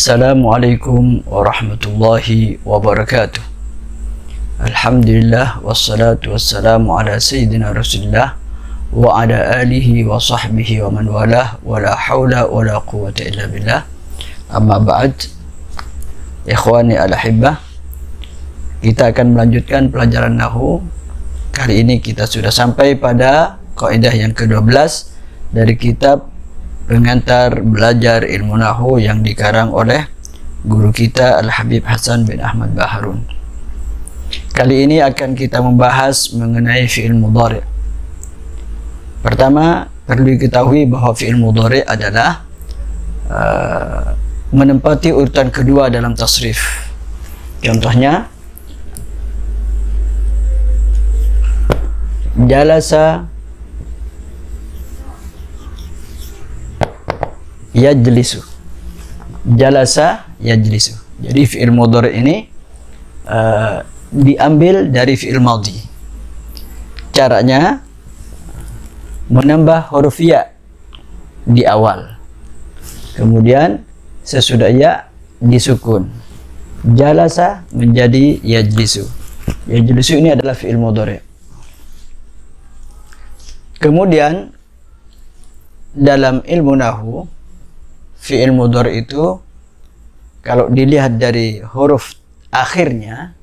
Assalamualaikum warahmatullahi wabarakatuh. Alhamdulillah wassalatu wassalamu ala sayyidina Rasulillah wa ala alihi wa sahbihi wa man walah wa la hawla wa la quwwata illa billah. Amma ba'd. Ikhwani al-ahibbah, kita akan melanjutkan pelajaran nahwu. Kali ini kita sudah sampai pada kaidah yang ke-12 dari kitab Pengantar Belajar Ilmu Nahwu yang dikarang oleh guru kita Al-Habib Hasan bin Ahmad Baharun. Kali ini akan kita membahas mengenai fi'il mudhari'. Pertama, perlu diketahui bahwa fi'il mudhari' adalah menempati urutan kedua dalam tasrif. Contohnya, jalasa yajlisu. Jalasa yajlisu. Jadi fi'il mudhari' ini diambil dari fi'il madhi. Caranya menambah huruf ya di awal, kemudian sesudah ya disukun. Jalasa menjadi yajlisu. Yajlisu ini adalah fi'il mudhari'. Kemudian dalam ilmu nahwu, fi'il mudhari' itu kalau dilihat dari huruf akhirnya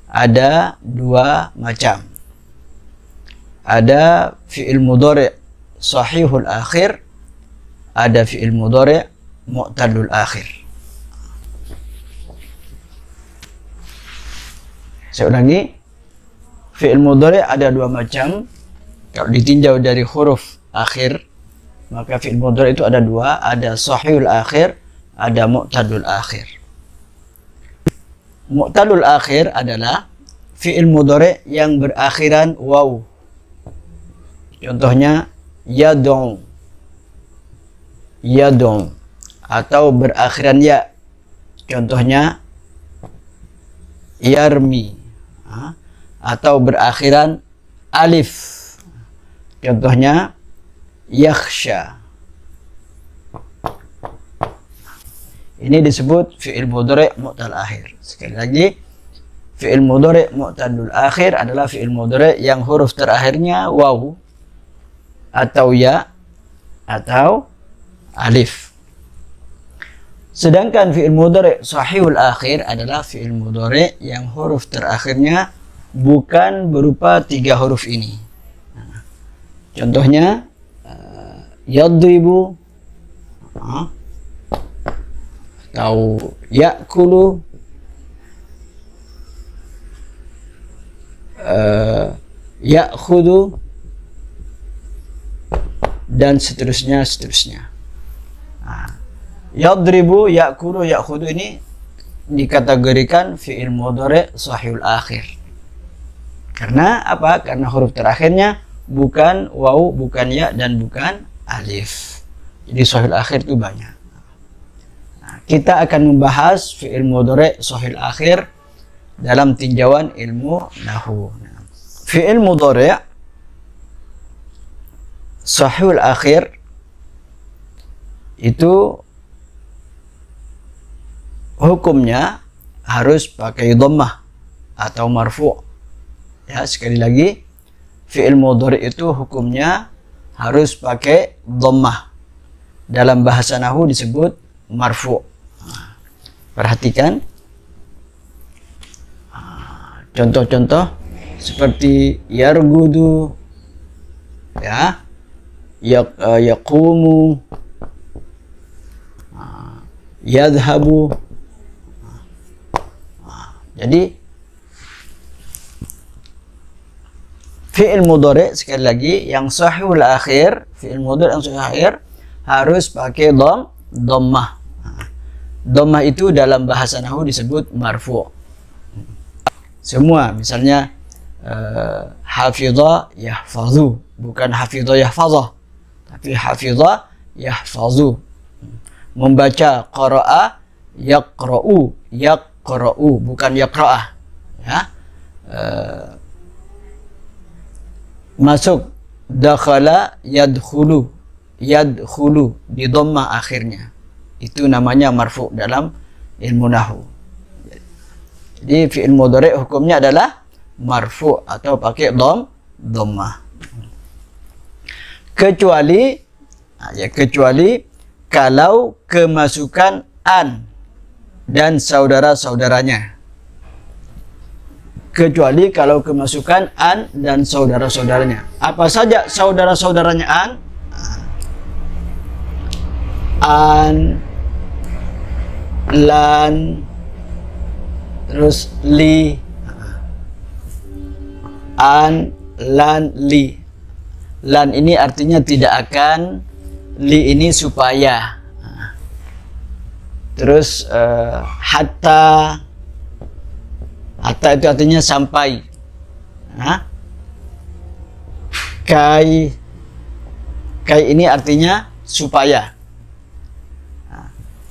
ada dua macam. Ada fi'il mudhari' sahihul akhir, ada fi'il mudhari' mu'tallul akhir. Saya ulangi, fi'il mudhari' ada dua macam. Kalau ditinjau dari huruf akhir, maka fi'il mudhari' itu ada dua, ada sahihul akhir, ada mu'tallul akhir. Mu'tallul akhir adalah fi'il mudhari' yang berakhiran waw. Contohnya yad'u, yad'u, atau berakhiran ya. Contohnya yarmi, atau berakhiran alif. Contohnya yakhsha. Ini disebut fi'il mudhari' mu'tal akhir. Sekali lagi, fi'il mudhari' mu'tallul akhir adalah fi'il mudhari' yang huruf terakhirnya waw atau ya atau alif. Sedangkan fi'il mudhari' sahihul akhir adalah fi'il mudhari' yang huruf terakhirnya bukan berupa tiga huruf ini. Contohnya yadribu, atau ya'kulu, ya'khudu, dan seterusnya. Yadribu, ya'kulu, ya'khudu ini dikategorikan fi'il mudhari' sahihul akhir. Karena apa? Karena huruf terakhirnya bukan waw, bukan ya, dan bukan alif. Jadi sahihul akhir itu banyak. Kita akan membahas fi'il mudhari' sahihul akhir dalam tinjauan ilmu nahwu. Fi'il mudhari' sahihul akhir itu hukumnya harus pakai dhammah atau marfu'. Ya, sekali lagi, fi'il mudhari' itu hukumnya harus pakai dhammah. Dalam bahasa nahwu disebut marfu'. Perhatikan contoh-contoh seperti yargudu, ya, yaqumu, yadhabu. Jadi fi'il mudhari' sekali lagi yang sahihul akhir, fi'il mudhari' yang sahihul akhir harus pakai dhammah. Dhammah itu dalam bahasa nahwu disebut marfu'. Semua, misalnya hafidha yahfazu, bukan hafidha yahfazah, tapi hafidha yahfazu. Membaca qara'a yaqra'u, yaqra'u, bukan yaqra'ah. Ya. Masuk dakhala yadkhulu, yadkhulu, di dhammah akhirnya. Itu namanya marfu dalam ilmu nahwu. Jadi fi'il mudhari' hukumnya adalah marfu atau pakai dhammah. Kecuali kalau kemasukan an dan saudara-saudaranya. Kecuali kalau kemasukan an dan saudara-saudaranya. Apa saja saudara-saudaranya an? An, lan, terus li. An, lan, li. Lan ini artinya tidak akan, li ini supaya. Terus hatta itu artinya sampai. Kai ini artinya supaya.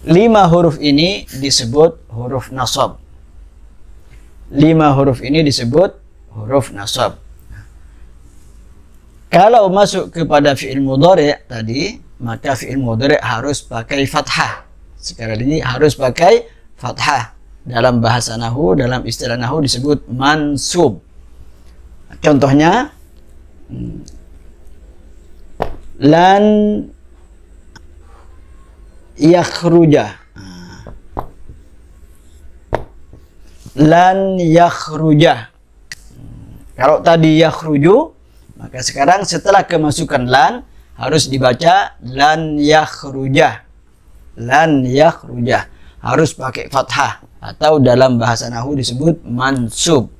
5 huruf ini disebut huruf nasab. 5 huruf ini disebut huruf nasab. Kalau masuk kepada fi'il mudhari' tadi, maka fi'il mudhari' harus pakai fathah. Sekarang ini harus pakai fathah. Dalam bahasa nahwu, dalam istilah nahwu disebut mansub. Contohnya, lan yakhruja. Lan yakhruja. Kalau tadi yakhruju, maka sekarang setelah kemasukan lan harus dibaca lan yakhruja. Lan yakhruja. Harus pakai fathah atau dalam bahasa nahwu disebut mansub.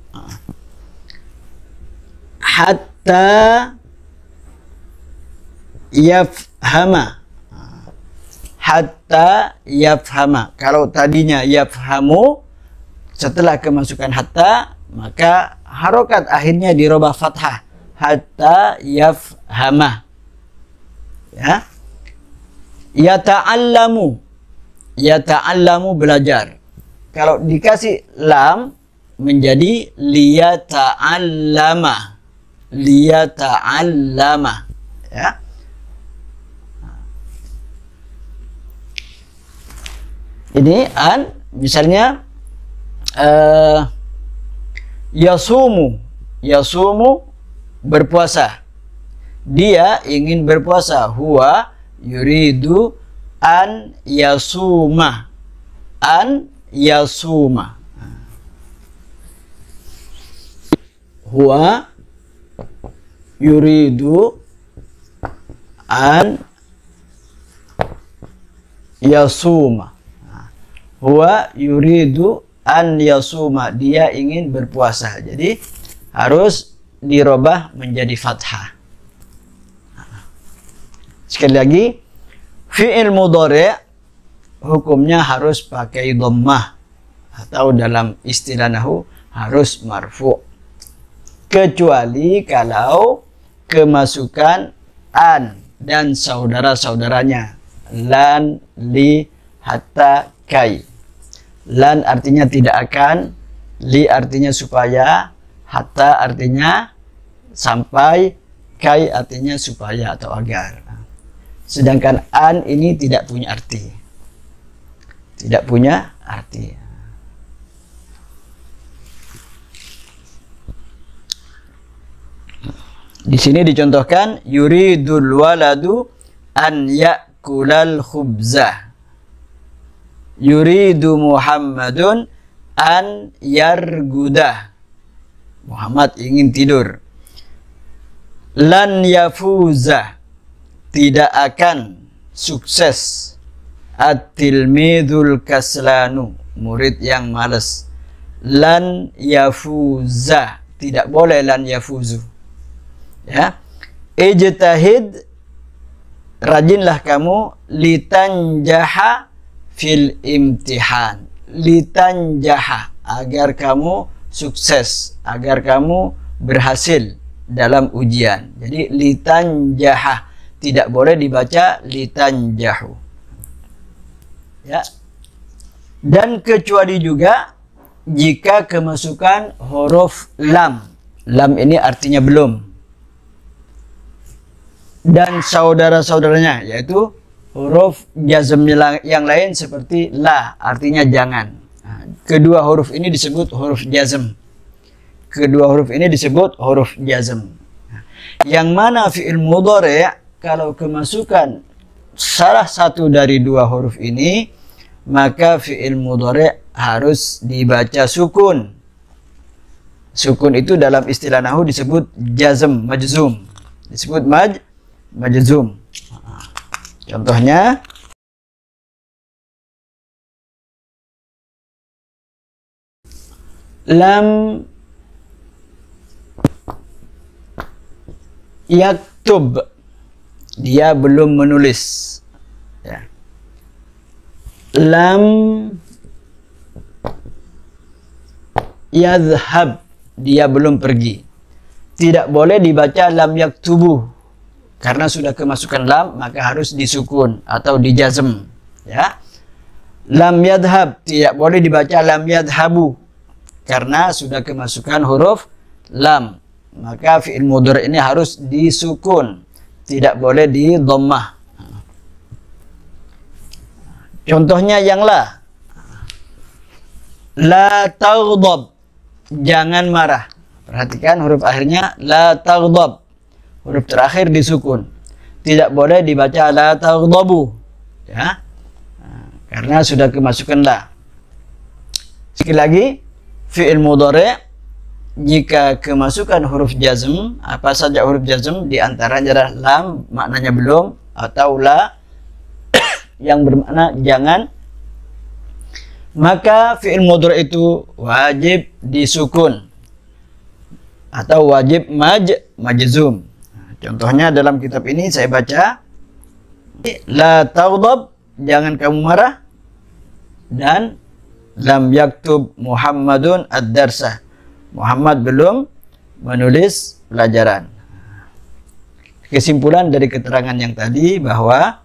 Hatta yafhama. Hatta yafhama. Kalau tadinya yafhamu, setelah kemasukan hatta, maka harokat akhirnya dirubah fathah. Hatta yafhama. Ya. Yata'allamu. Yata'allamu belajar. Kalau dikasih lam menjadi liyata'allama. Liyata'allama. Ya. Ini an, misalnya yasumu. Yasumu berpuasa. Dia ingin berpuasa. Huwa yuridu an yasuma. An yasuma. Huwa yuridu an yasuma. Huwa yuridu an yasuma. Dia ingin berpuasa. Jadi harus dirubah menjadi fathah. Sekali lagi, fi'il mudhari' hukumnya harus pakai dhammah atau dalam istilah nahwu harus marfu. Kecuali kalau kemasukan an dan saudara-saudaranya. Lan, li, hatta, kai. Lan artinya tidak akan, li artinya supaya, hatta artinya sampai, kai artinya supaya atau agar. Sedangkan an ini tidak punya arti. Tidak punya arti. Di sini dicontohkan yuridul waladu an ya'kulal khubzah. Yuridu Muhammadun an yargudah. Muhammad ingin tidur. Lan yafuza, tidak akan sukses. At-tilmidul kaslanu, murid yang malas. Lan yafuza, tidak boleh lan yafuzu. Ya. Ijtahid, rajinlah kamu, litanjaha fil imtihan. Litanjaha, agar kamu sukses, agar kamu berhasil dalam ujian. Jadi litanjaha, tidak boleh dibaca litanjahu. Ya. Dan kecuali juga jika kemasukan huruf lam. Lam ini artinya belum. Dan saudara-saudaranya, yaitu huruf jazm yang lain seperti la, artinya jangan. Nah, kedua huruf ini disebut huruf jazm. Kedua huruf ini disebut huruf jazm. Yang mana fi'il mudhari' kalau kemasukan salah satu dari dua huruf ini, maka fi'il mudhari' harus dibaca sukun. Sukun itu dalam istilah nahwu disebut jazm, majzum. Disebut majzum. Contohnya lam yaktub, dia belum menulis, ya. Lam yadhhab, dia belum pergi. Tidak boleh dibaca lam yaktubu, karena sudah kemasukan lam maka harus disukun atau dijazm, ya. Lam yadhhab, tidak boleh dibaca lam yadhhabu, karena sudah kemasukan huruf lam, maka fi'il mudhari' ini harus disukun, tidak boleh di dhammah. Contohnya yang la taghdab, jangan marah. Perhatikan huruf akhirnya la taghdab, huruf terakhir disukun, tidak boleh dibaca la taghdabu, ya, karena sudah kemasukan la. Sekali lagi, fi'il mudhari' jika kemasukan huruf jazm, apa saja huruf jazm, di antaranya adalah lam, maknanya belum, atau la yang bermakna jangan, maka fi'il mudhari' itu wajib disukun atau wajib majzum. Contohnya dalam kitab ini saya baca la taghdab, jangan kamu marah, dan lam yaktub Muhammadun ad-darsa, Muhammad belum menulis pelajaran. Kesimpulan dari keterangan yang tadi bahwa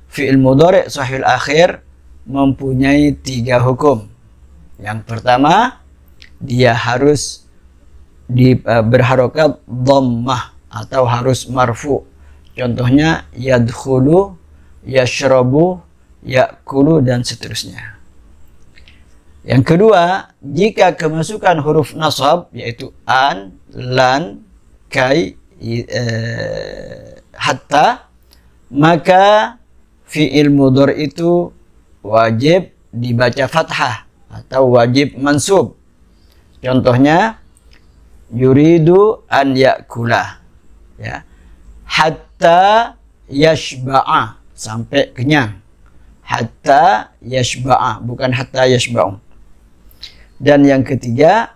fi'il mudhari' sahihul akhir mempunyai 3 hukum. Yang pertama, dia harus berharokat dhammah atau harus marfu. Contohnya yadkhulu, yashrabu, yakulu, dan seterusnya. Yang kedua, jika kemasukan huruf nasab yaitu an, lan, kai, hatta, maka fi'il mudhari' itu wajib dibaca fathah atau wajib mansub. Contohnya yuridu an yakula, ya, hatta yashba'a, sampai kenyang. Hatta yashba'a, bukan hatta yashba'u. Dan yang ketiga,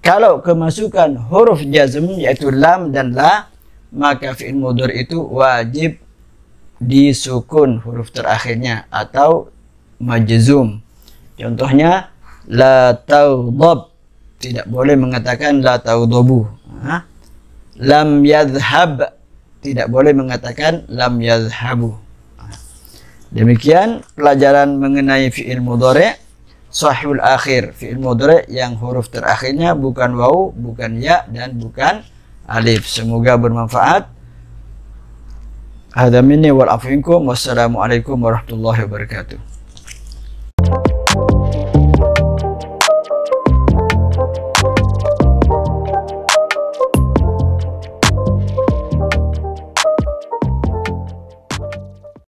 kalau kemasukan huruf jazm yaitu lam dan la, maka fi'il mudhari' itu wajib disukun huruf terakhirnya atau majzum. Contohnya la taghdab, tidak boleh mengatakan la taghdabu. Lam yadhhab, tidak boleh mengatakan lam yadhhabu. Demikian pelajaran mengenai fi'il mudhari' sahihul akhir, fi'il mudhari' yang huruf terakhirnya bukan waw, bukan ya, dan bukan alif. Semoga bermanfaat. Hadza minni wal afu minkum. Wassalamualaikum warahmatullahi wabarakatuh.